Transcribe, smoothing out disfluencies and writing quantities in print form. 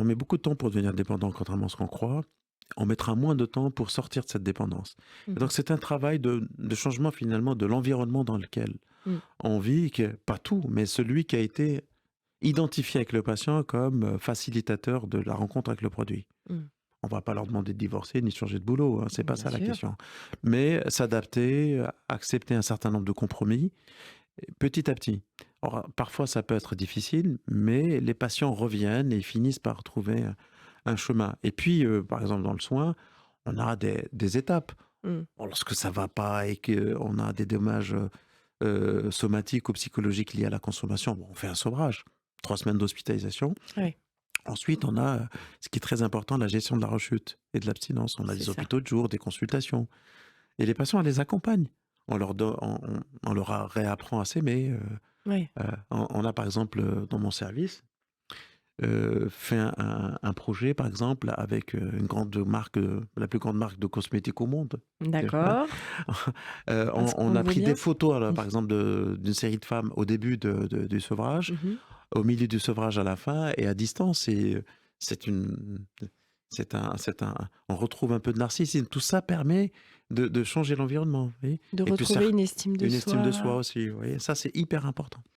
met beaucoup de temps pour devenir dépendant, contrairement à ce qu'on croit. On mettra moins de temps pour sortir de cette dépendance. Et Mmh. donc c'est un travail de changement finalement de l'environnement dans lequel Mmh. on vit, pas tout, mais celui qui a été identifié avec le patient comme facilitateur de la rencontre avec le produit. Mmh. On va pas leur demander de divorcer ni de changer de boulot, hein, c'est pas Bien ça la sûr. question. Mais s'adapter, accepter un certain nombre de compromis, petit à petit. Alors, parfois ça peut être difficile, mais les patients reviennent et finissent par trouver un chemin. Et puis, par exemple, dans le soin, on a des étapes. Mmh. Bon, lorsque ça va pas et qu'on a des dommages somatiques ou psychologiques liés à la consommation, bon, on fait un sevrage. 3 semaines d'hospitalisation. Ouais, Ensuite, on a, ce qui est très important, la gestion de la rechute et de l'abstinence. On a c'est des ça. hôpitaux de jour, des consultations. Et les patients, on les accompagne. On leur réapprend à s'aimer. Ouais. On a, par exemple, dans mon service, fait un projet, par exemple, avec une grande marque, la plus grande marque de cosmétiques au monde. Voilà. D'accord. On, Parce on qu'on a veut pris des bien. photos, là, Mmh. par exemple, d'une série de femmes au début du sevrage, Mmh. au milieu du sevrage à la fin et à distance. Et c'est une, on retrouve un peu de narcissisme. Tout ça permet de changer l'environnement. Vous voyez. De Et puis, ça, retrouver une estime de une estime de soi. soi aussi. Vous voyez. Ça, c'est hyper important.